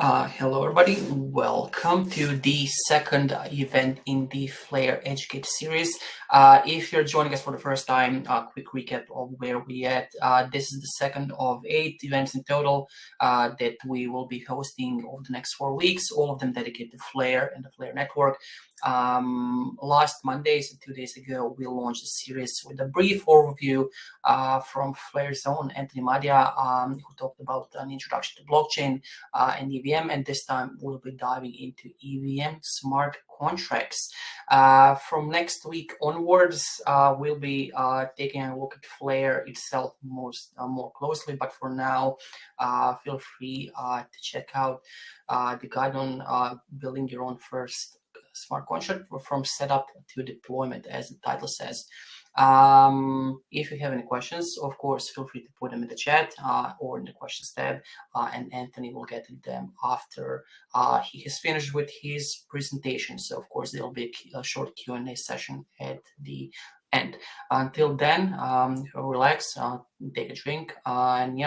Hello, everybody. Welcome to the second event in the Flare Educate series. If you're joining us for the first time, a quick recap of where we at. This is the second of 8 events in total that we will be hosting over the next 4 weeks, all of them dedicated to Flare and the Flare network. Last Monday, so 2 days ago, we launched a series with a brief overview from Flare's own Anthony Madia, who talked about an introduction to blockchain and EVM, and this time we'll be diving into EVM smart contracts. From next week onwards, we'll be taking a look at Flare itself more closely, but for now, feel free to check out the guide on building your own first smart contract from setup to deployment, as the title says. If you have any questions, of course, feel free to put them in the chat or in the questions tab, and Anthony will get to them after he has finished with his presentation. So, of course, there'll be a short Q&A session at the end. Until then, relax, take a drink, and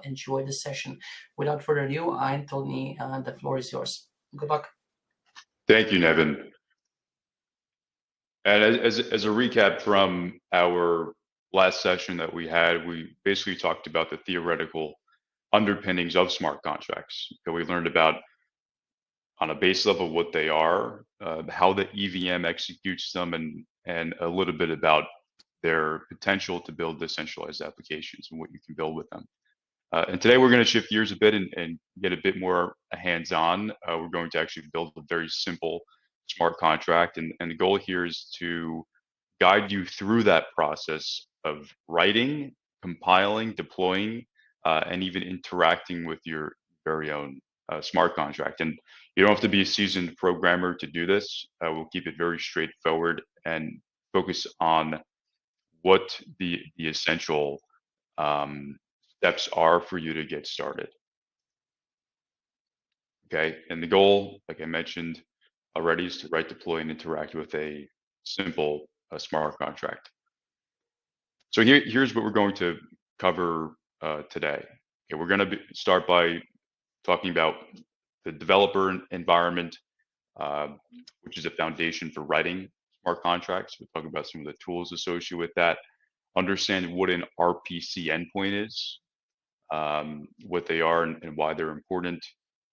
enjoy the session. Without further ado, Anthony, the floor is yours. Good luck. Thank you, Nevin. And as a recap from our last session that we had, we basically talked about the theoretical underpinnings of smart contracts. So we learned about, on a base level, what they are, how the EVM executes them, and a little bit about their potential to build decentralized applications and what you can build with them. And today we're going to shift gears a bit and get a bit more hands-on. We're going to actually build a very simple smart contract. And the goal here is to guide you through that process of writing, compiling, deploying, and even interacting with your very own smart contract. And you don't have to be a seasoned programmer to do this. We'll keep it very straightforward and focus on what the essential steps are for you to get started. Okay, and the goal, like I mentioned already, is to write, deploy, and interact with a simple smart contract. So here's what we're going to cover today. Okay, we're going to start by talking about the developer environment, which is a foundation for writing smart contracts. We'll talk about some of the tools associated with that, understand what an RPC endpoint is, what they are and why they're important.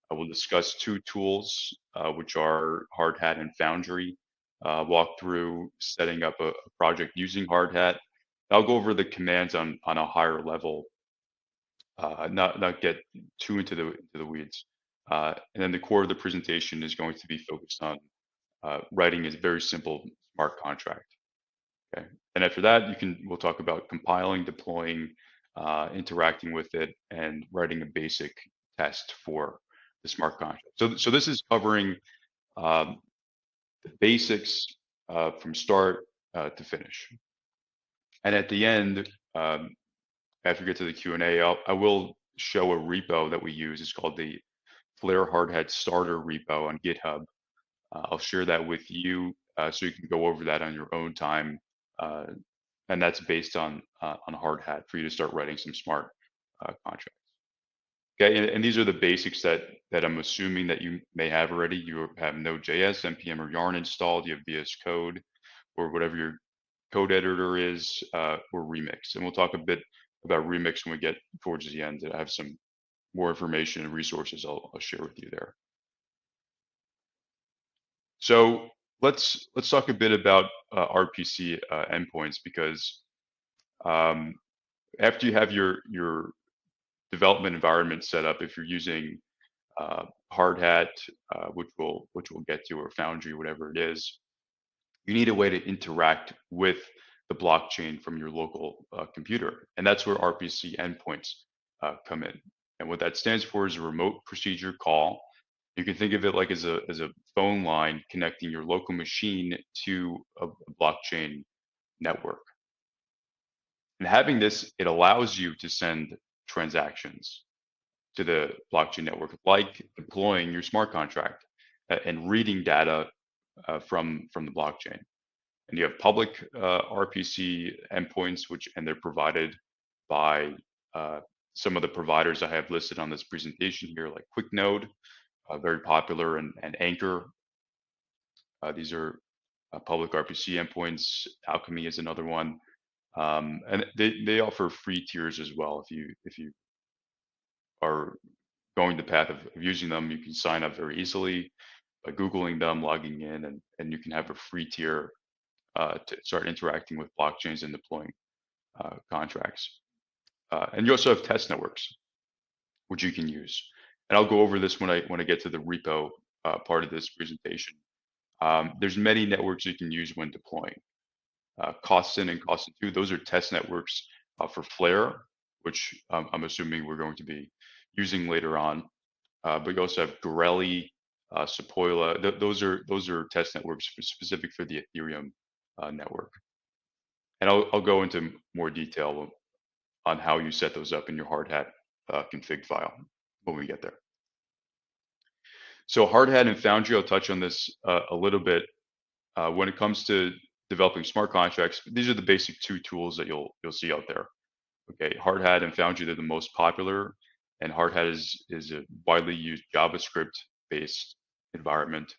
I will discuss two tools, which are Hardhat and Foundry, walk through setting up a project using Hardhat. I'll go over the commands on a higher level, not get too into the weeds. And then the core of the presentation is going to be focused on writing a very simple smart contract. Okay, and after that, we'll talk about compiling, deploying, interacting with it, and writing a basic test for the smart contract. So this is covering the basics from start to finish. And at the end, after we get to the Q&A, I will show a repo that we use. It's called the Flare Hardhat Starter repo on GitHub. I'll share that with you so you can go over that on your own time. And that's based on Hardhat for you to start writing some smart contracts. Okay, and these are the basics that I'm assuming that you may have already. You have Node.js, npm, or Yarn installed. You have VS Code, or whatever your code editor is, or Remix. And we'll talk a bit about Remix when we get towards the end. I have some more information and resources I'll share with you there. So let's talk a bit about RPC endpoints, because after you have your development environment set up, if you're using Hardhat, which we'll get to, or Foundry, whatever it is, you need a way to interact with the blockchain from your local computer, and that's where RPC endpoints come in. And what that stands for is a remote procedure call. You can think of it like as a phone line connecting your local machine to a blockchain network. And having this, it allows you to send transactions to the blockchain network, like deploying your smart contract and reading data from the blockchain. And you have public RPC endpoints, and they're provided by some of the providers I have listed on this presentation here, like QuickNode, very popular, and Anchor. These are public RPC endpoints. Alchemy is another one, and they offer free tiers as well. If you are going the path of using them, you can sign up very easily by Googling them, logging in, and you can have a free tier to start interacting with blockchains and deploying contracts. And you also have test networks, which you can use. And I'll go over this when I get to the repo part of this presentation. There's many networks you can use when deploying. Costin and Costin2, those are test networks for Flare, which I'm assuming we're going to be using later on. But you also have Gorelli, Sepoila. Those are test networks specific for the Ethereum network. And I'll go into more detail on how you set those up in your Hardhat config file when we get there. So Hardhat and Foundry, I'll touch on this a little bit. When it comes to developing smart contracts, these are the basic two tools that you'll see out there. Okay, Hardhat and Foundry, they're the most popular, and Hardhat is a widely used JavaScript-based environment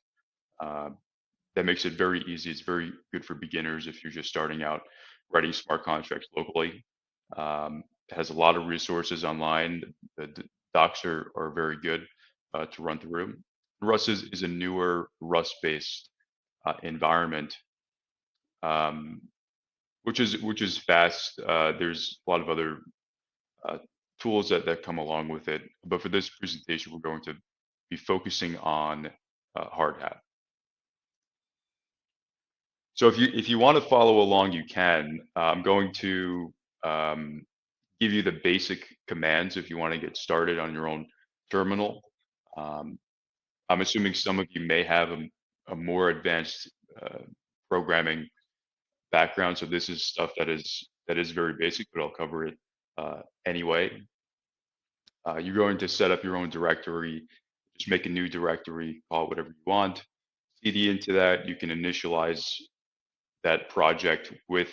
that makes it very easy. It's very good for beginners if you're just starting out writing smart contracts locally. It has a lot of resources online. The docs are very good to run through. Rust is a newer Rust-based environment, which is fast. There's a lot of other tools that come along with it, but for this presentation, we're going to be focusing on Hardhat. So if you want to follow along, you can. I'm going to give you the basic commands if you want to get started on your own terminal. I'm assuming some of you may have a more advanced programming background, so this is stuff that is very basic, but I'll cover it anyway. You're going to set up your own directory. Just make a new directory, call it whatever you want. CD into that. You can initialize that project with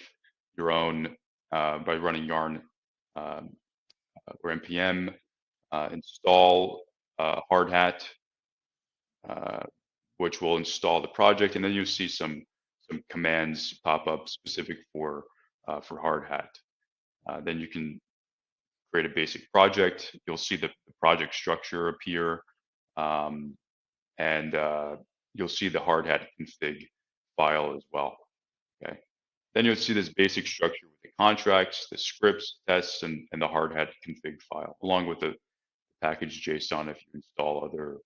your own by running yarn or npm. Install Hardhat, which will install the project, and then you'll see some commands pop up specific for Hardhat. Then you can create a basic project. You'll see the project structure appear, and you'll see the Hardhat config file as well. Okay. Then you'll see this basic structure with the contracts, the scripts, tests, and the Hardhat config file, along with the package JSON if you install other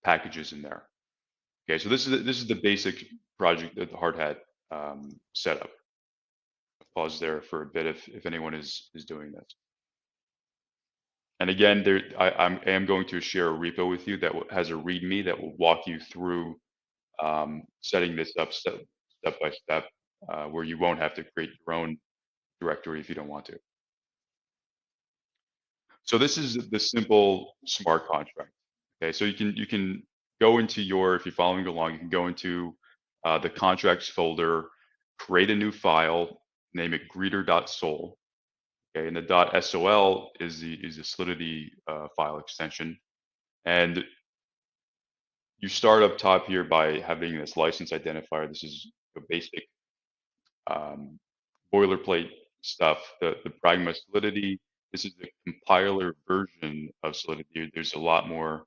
packages in there. Okay, so this is the basic project, the Hardhat setup. I'll pause there for a bit if anyone is doing this. And again, I am going to share a repo with you that has a README that will walk you through setting this up step by step, where you won't have to create your own directory if you don't want to. So this is the simple smart contract. Okay, so you can go into your, if you're following along, you can go into the contracts folder, create a new file, name it greeter.sol. Okay, and the .sol is the Solidity file extension, and you start up top here by having this license identifier. This is a basic boilerplate stuff. The Pragma Solidity. This is the compiler version of Solidity. There's a lot more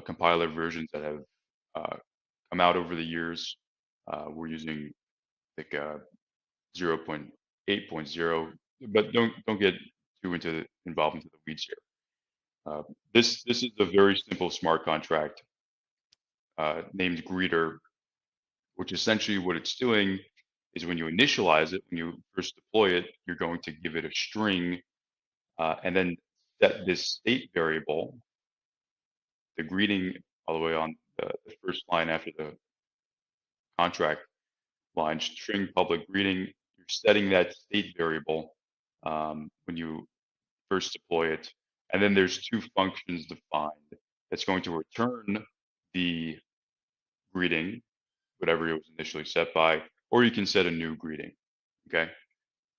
compiler versions that have come out over the years. We're using like 0.8.0, but don't get too involved into the weeds here. This is a very simple smart contract named Greeter, which essentially what it's doing is when you initialize it, when you first deploy it, you're going to give it a string and then set this state variable, the greeting all the way on the first line after the contract line, string public greeting. You're setting that state variable when you first deploy it. And then there's two functions defined that's going to return the greeting, whatever it was initially set by, or you can set a new greeting. Okay.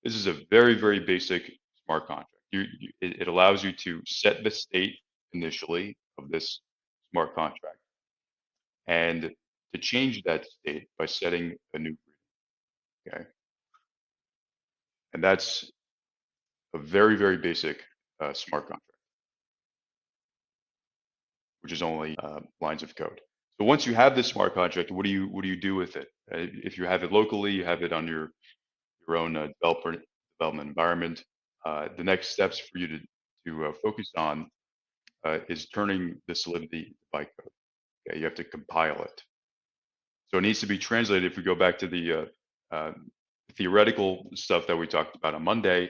This is a very, very basic smart contract. It allows you to set the state initially of this smart contract and to change that state by setting a new greeting. Okay, and that's a very, very basic smart contract, which is only lines of code. So once you have this smart contract, what do you do with it? If you have it locally, you have it on your own development environment. The next steps for you to focus on is turning the solidity to bytecode. Okay, you have to compile it. So it needs to be translated. If we go back to the theoretical stuff that we talked about on Monday,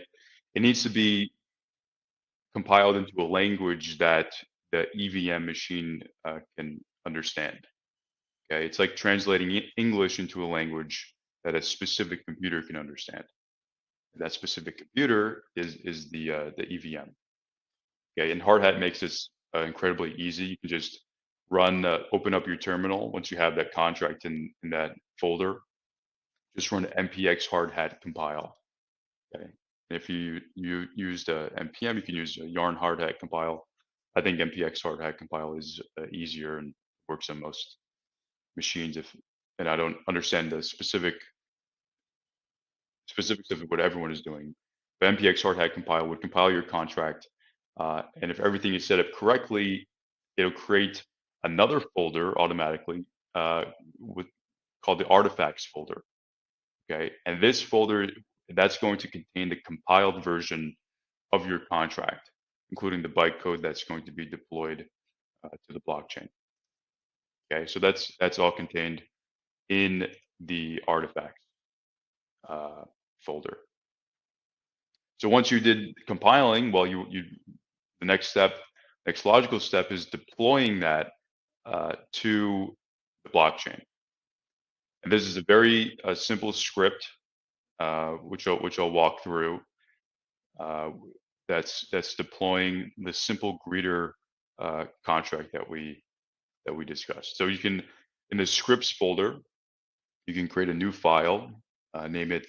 it needs to be compiled into a language that the EVM machine can understand. Okay, it's like translating English into a language that a specific computer can understand. That specific computer is the EVM. Okay, and Hardhat makes this incredibly easy. You can just open up your terminal once you have that contract in that folder. Just run npx hardhat compile. Okay, and if you used npm, you can use yarn hardhat compile. I think npx hardhat compile is easier and works on most machines. And I don't understand the specifics of what everyone is doing. But npx hardhat compile would compile your contract, and if everything is set up correctly, it'll create another folder automatically with called the artifacts folder. Okay, and this folder that's going to contain the compiled version of your contract, including the bytecode that's going to be deployed to the blockchain. Okay, so that's all contained in the artifacts folder. So once you did compiling, well, the next logical step is deploying that to the blockchain. And this is a very simple script, which I'll walk through. That's deploying the simple greeter contract that we discussed. So you can, in the scripts folder, you can create a new file, name it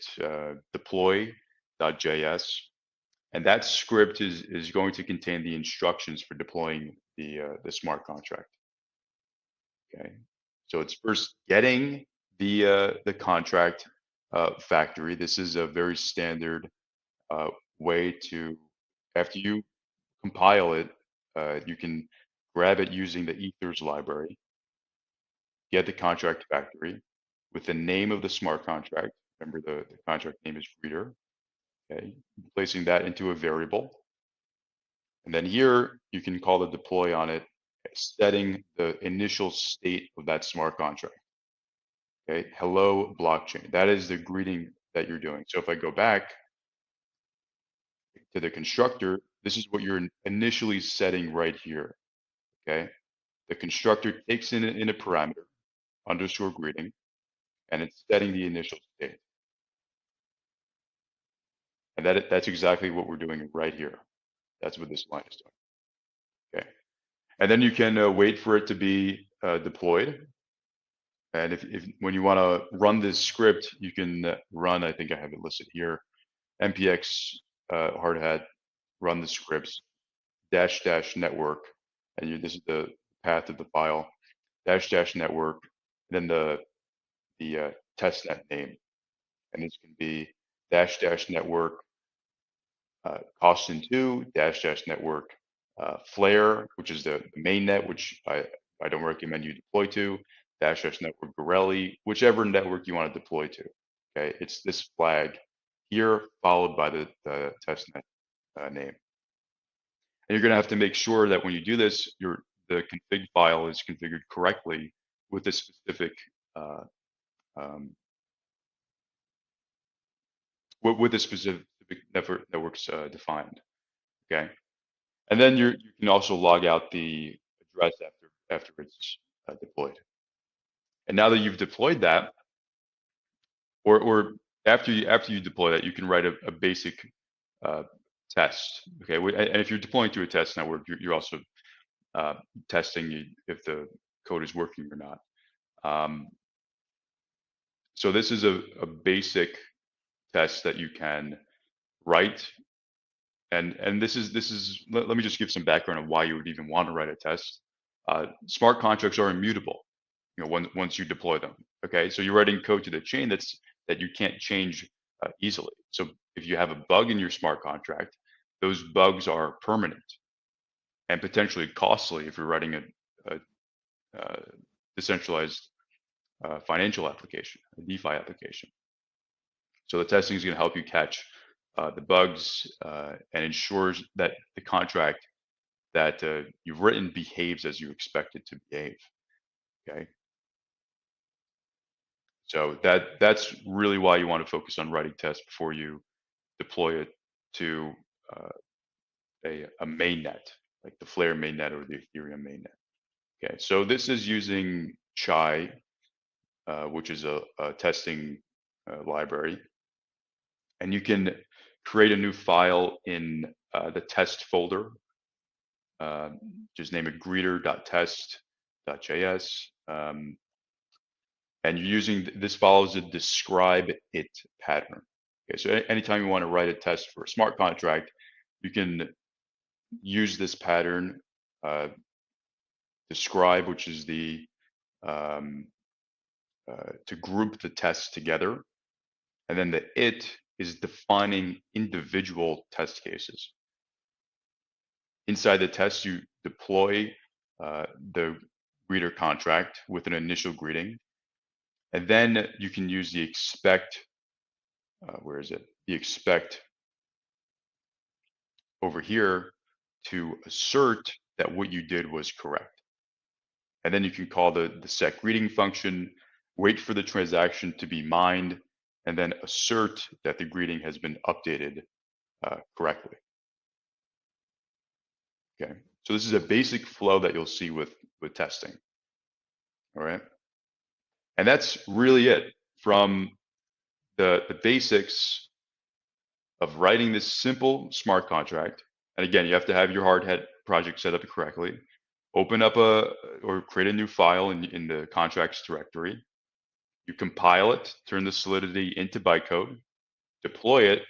deploy.js. And that script is going to contain the instructions for deploying the smart contract. Okay, so it's first getting the contract factory. This is a very standard way to, after you compile it, you can grab it using the ethers library, get the contract factory with the name of the smart contract. Remember the contract name is greeter. Okay, placing that into a variable. And then here you can call the deploy on it, setting the initial state of that smart contract. Okay, hello blockchain. That is the greeting that you're doing. So if I go back to the constructor, this is what you're initially setting right here. Okay, the constructor takes in a parameter underscore greeting, and it's setting the initial state. And that's exactly what we're doing right here. That's what this line is doing. Okay, and then you can wait for it to be deployed. And if when you want to run this script, you can run. I think I have it listed here. npx hardhat run the scripts -- network, and this is the path of the file -- network, and then the testnet name, and this can be -- network costin2 -- network flare, which is the main net, which I don't recommend you deploy to -- network Borelli, whichever network you want to deploy to. Okay, it's this flag here followed by the testnet name. And you're going to have to make sure that when you do this, the config file is configured correctly with the specific um, with the specific networks defined. Okay, and then you can also log out the address after it's deployed. And now that you've deployed that, or after you deploy that, you can write a basic test. Okay, and if you're deploying to a test network, you're also testing if the code is working or not. So this is a basic test that you can write, and this is let me just give some background on why you would even want to write a test. Smart contracts are immutable, once you deploy them. Okay, so you're writing code to the chain that you can't change easily. So if you have a bug in your smart contract, those bugs are permanent and potentially costly if you're writing a decentralized financial application, a DeFi application. So the testing is going to help you catch the bugs and ensures that the contract that you've written behaves as you expect it to behave. Okay, so that's really why you want to focus on writing tests before you deploy it to uh, a mainnet, like the Flare mainnet or the Ethereum mainnet. Okay, so this is using Chai, which is a testing library, and you can create a new file in the test folder. Just name it greeter.test.js. And you're using this follows a describe it pattern. Okay, so anytime you want to write a test for a smart contract, you can use this pattern, describe, which is the um, to group the tests together, and then the it is defining individual test cases. Inside the test, you deploy the greeter contract with an initial greeting, and then you can use the expect. Where is it? The expect over here to assert that what you did was correct. And then you can call the set greeting function, wait for the transaction to be mined, and then assert that the greeting has been updated correctly. Okay, so this is a basic flow that you'll see with testing. All right, and that's really it from the basics of writing this simple smart contract. And again, you have to have your Hardhat project set up correctly. Open up or create a new file in the contracts directory. You compile it, turn the Solidity into bytecode, deploy it,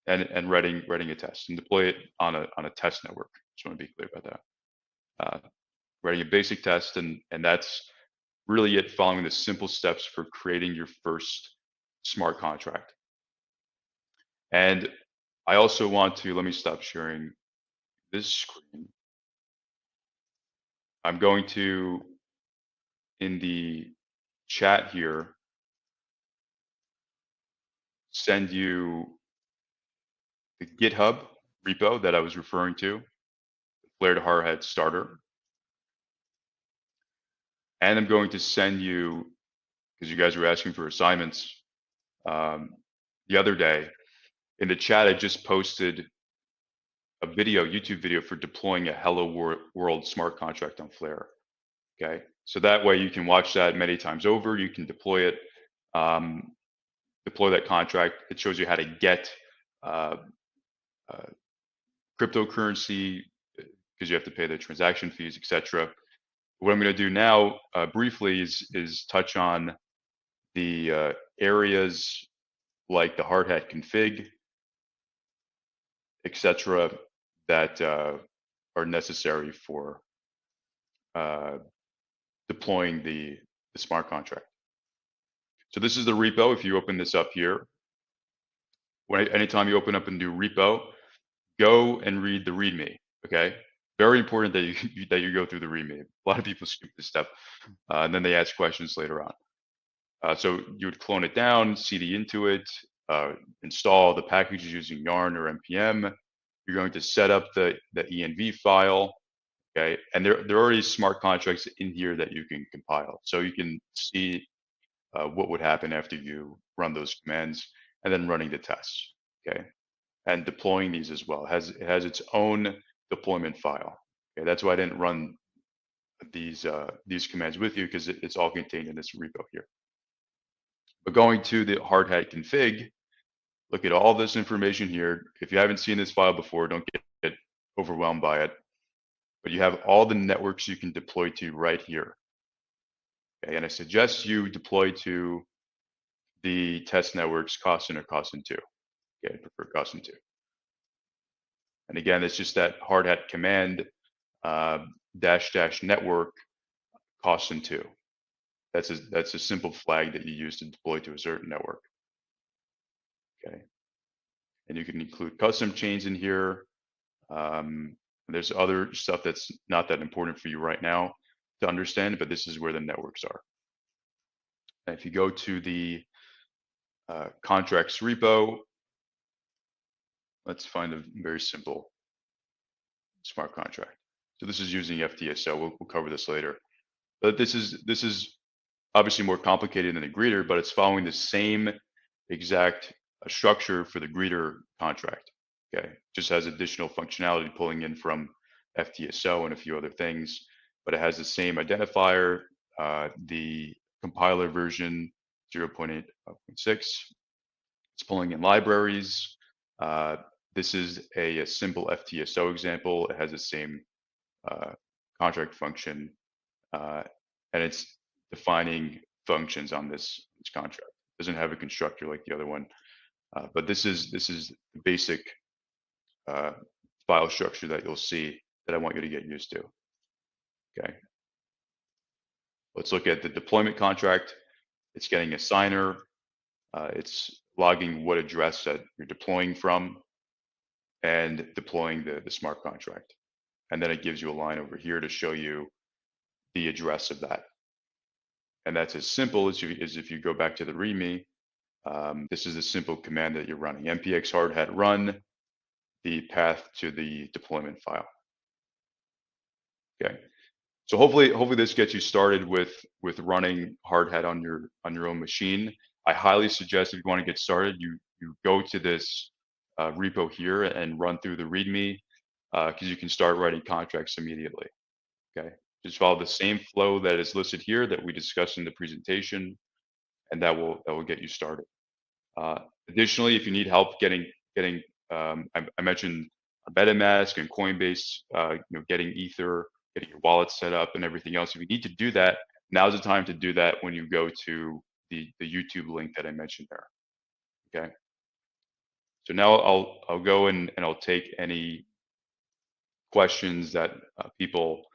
and writing a test, and deploy it on a test network. Just want to be clear about that. Writing a basic test, and that's really it. Following the simple steps for creating your first smart contract. And I also want to let me stop sharing this screen. I'm going to in the chat here send you the GitHub repo that I was referring to, Flare to Hardhat starter. And I'm going to send you, because you guys were asking for assignments the other day, in the chat, I just posted a video, YouTube video for deploying a Hello World smart contract on Flare. Okay, so that way you can watch that many times over. You can deploy it, deploy that contract. It shows you how to get cryptocurrency because you have to pay the transaction fees, etc. What I'm going to do now, briefly, is touch on the areas like the Hardhat config, etc., that are necessary for deploying the smart contract. So this is the repo. If you open this up here, anytime you open up a new repo, go and read the README. Okay, very important that you that you go through the README. A lot of people skip this step, and then they ask questions later on. So you would clone it down, CD into it, install the packages using yarn or npm. You're going to set up the env file. Okay, and there are already smart contracts in here that you can compile, so you can see what would happen after you run those commands, and then running the tests. Okay, and deploying these as well. It has its own deployment file. Okay, that's why I didn't run these commands with you, because it's all contained in this repo here. But going to the Hardhat config, look at all this information here. If you haven't seen this file before, don't get overwhelmed by it. But you have all the networks you can deploy to right here. Okay, and I suggest you deploy to the test networks Costin or Costin 2. Okay, I prefer custom to. And again, it's just that Hardhat command dash network custom to. That's a simple flag that you use to deploy to a certain network. Okay, and you can include custom chains in here. There's other stuff that's not that important for you right now to understand, but this is where the networks are. And if you go to the contracts repo, let's find a very simple smart contract. So this is using FTSO. We'll cover this later. But this is obviously more complicated than the greeter, but it's following the same exact structure for the greeter contract. Okay, just has additional functionality pulling in from FTSO and a few other things, but it has the same identifier, the compiler version 0.8.6. It's pulling in libraries. This is a simple FTSO example. It has the same contract function, and it's defining functions on this contract. It doesn't have a constructor like the other one, but this is the basic file structure that you'll see that I want you to get used to. Okay, let's look at the deployment contract. It's getting a signer. It's logging what address that you're deploying from and deploying the smart contract. And then it gives you a line over here to show you the address of that. And that's as simple as if you go back to the README. This is a simple command that you're running: npx hardhat run the path to the deployment file. Okay, so hopefully this gets you started with running Hardhat on your own machine. I highly suggest if you want to get started, you go to this repo here and run through the README, because you can start writing contracts immediately. Okay, just follow the same flow that is listed here that we discussed in the presentation, and that will get you started. Additionally, if you need help getting I mentioned MetaMask and Coinbase, getting Ether, getting your wallet set up, and everything else. If you need to do that, now's the time to do that when you go to the YouTube link that I mentioned there. Okay. So now I'll go and I'll take any questions that people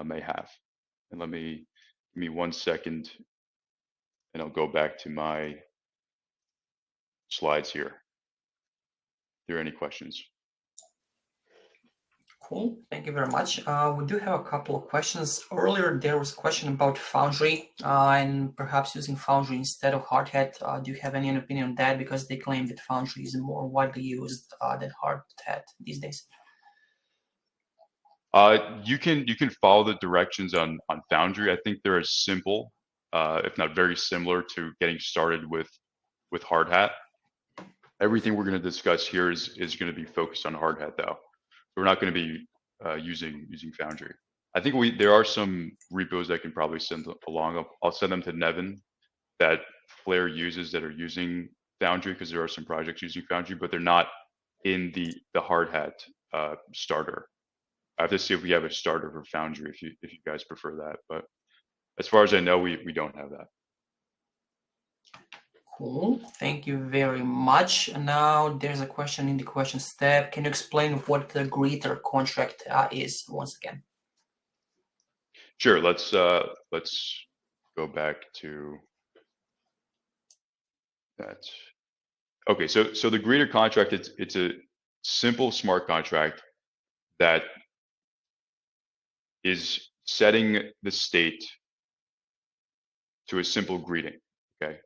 may have. And give me 1 second, and I'll go back to my slides here. If there are any questions. Cool. Thank you very much. We do have a couple of questions. Earlier, there was a question about Foundry and perhaps using Foundry instead of Hardhat. Do you have any opinion on that? Because they claim that Foundry is more widely used than Hardhat these days. You can follow the directions on Foundry. I think they're as simple, if not very similar, to getting started with Hardhat. Everything we're going to discuss here is going to be focused on Hardhat, though. We're not going to be using Foundry. I think there are some repos that can probably send along. I'll send them to Nevin that Flare uses that are using Foundry, because there are some projects using Foundry, but they're not in the Hardhat starter. I have to see if we have a starter for Foundry if you guys prefer that. But as far as I know, we don't have that. Cool. Thank you very much. Now there's a question in the questions tab. Can you explain what the greeter contract is once again? Sure. Let's go back to that. Okay. So the greeter contract, it's a simple smart contract that is setting the state to a simple greeting. Okay.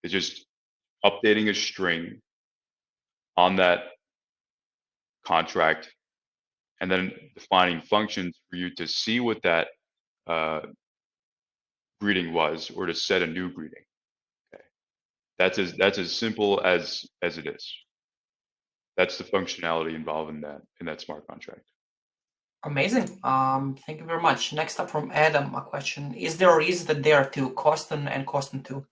It's just updating a string on that contract and then defining functions for you to see what that greeting was, or to set a new greeting. Okay. That's as simple as it is. That's the functionality involved in that smart contract. Amazing. Thank you very much. Next up from Adam, a question: is there a reason that there are two, custom and custom 2?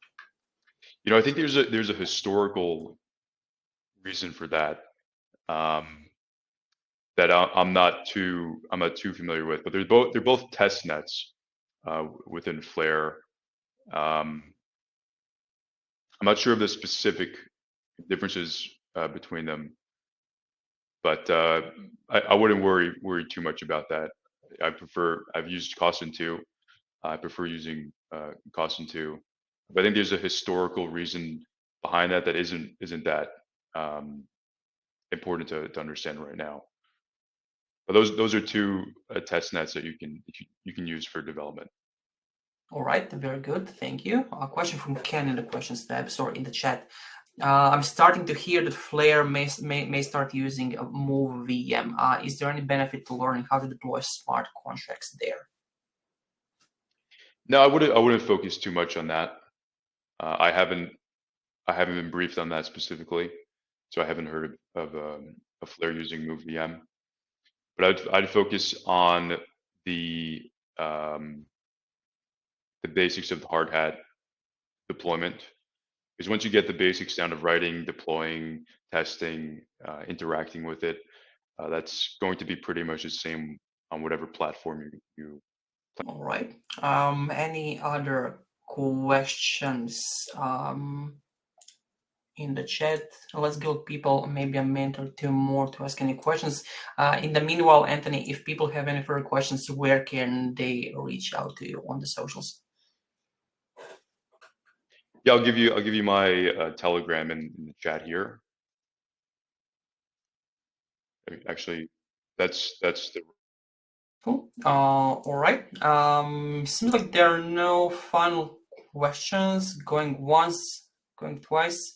I think there's a historical reason for that, that I'm not too familiar with, but they're both test nets within Flare. I'm not sure of the specific differences between them. But I wouldn't worry too much about that. I've used Costin 2. I prefer using Costin 2. But I think there's a historical reason behind that that isn't that important to understand right now. But those are two test nets that you can use for development. All right, very good. Thank you. A question from Ken in the questions tab, sorry, in the chat. I'm starting to hear that Flare may start using a Move VM. Is there any benefit to learning how to deploy smart contracts there? No, I wouldn't focus too much on that. I haven't been briefed on that specifically, so I haven't heard of a Flare using Move VM. But I'd focus on the basics of the hard hat deployment, because once you get the basics down of writing, deploying, testing, interacting with it, that's going to be pretty much the same on whatever platform you. All right. Any other questions in the chat? Let's give people maybe a minute or two more to ask any questions. In the meanwhile, Anthony, if people have any further questions, where can they reach out to you on the socials? Yeah, I'll give you my Telegram in the chat here. Actually, that's the. Cool. All right. Seems like there are no final questions. Going once, going twice.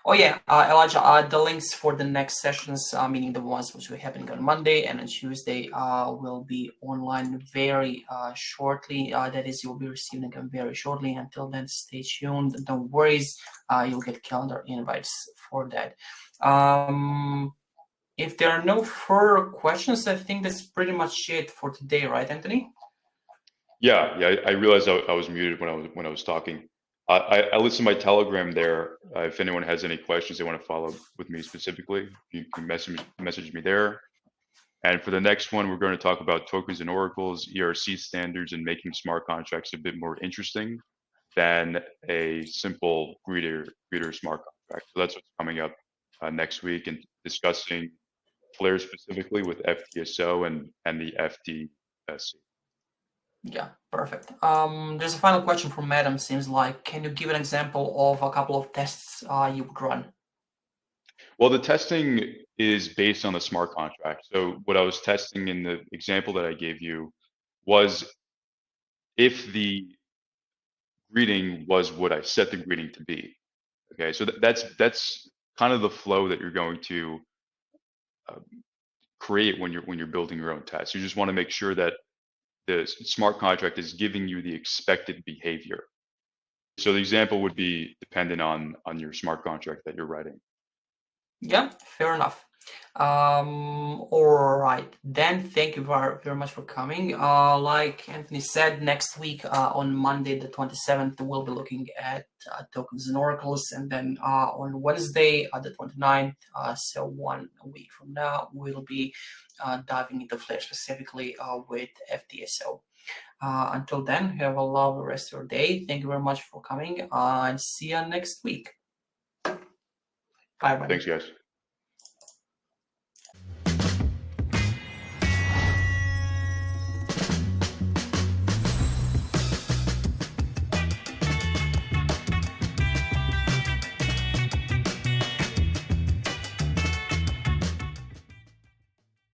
Oh yeah, Elijah, the links for the next sessions, meaning the ones which will happen on Monday and on Tuesday, will be online very shortly. That is, you'll be receiving them very shortly. Until then, stay tuned. Don't worry, you'll get calendar invites for that. If there are no further questions, I think that's pretty much it for today, right, Anthony? Yeah. I realized I was muted when I was talking. I listed my Telegram there. If anyone has any questions they want to follow with me specifically, you can message me there. And for the next one, we're going to talk about tokens and oracles, ERC standards, and making smart contracts a bit more interesting than a simple greeter smart contract. So that's what's coming up next week, and discussing Flare specifically with FTSO and the FTSC. Yeah, perfect. There's a final question from Madam. Seems like, can you give an example of a couple of tests you would run? Well, the testing is based on the smart contract. So what I was testing in the example that I gave you was if the greeting was what I set the greeting to be. Okay, so that's kind of the flow that you're going to create when you're building your own test. You just want to make sure that the smart contract is giving you the expected behavior. So the example would be dependent on your smart contract that you're writing. Yeah, fair enough. All right, then thank you very much for coming. Like Anthony said, next week on Monday the 27th, we'll be looking at tokens and oracles, and then on Wednesday the 29th, so 1 week from now, we'll be diving into Flare specifically with FTSO. Until then, have a lovely rest of your day. Thank you very much for coming, and see you next week. Bye, everybody. Thanks, guys.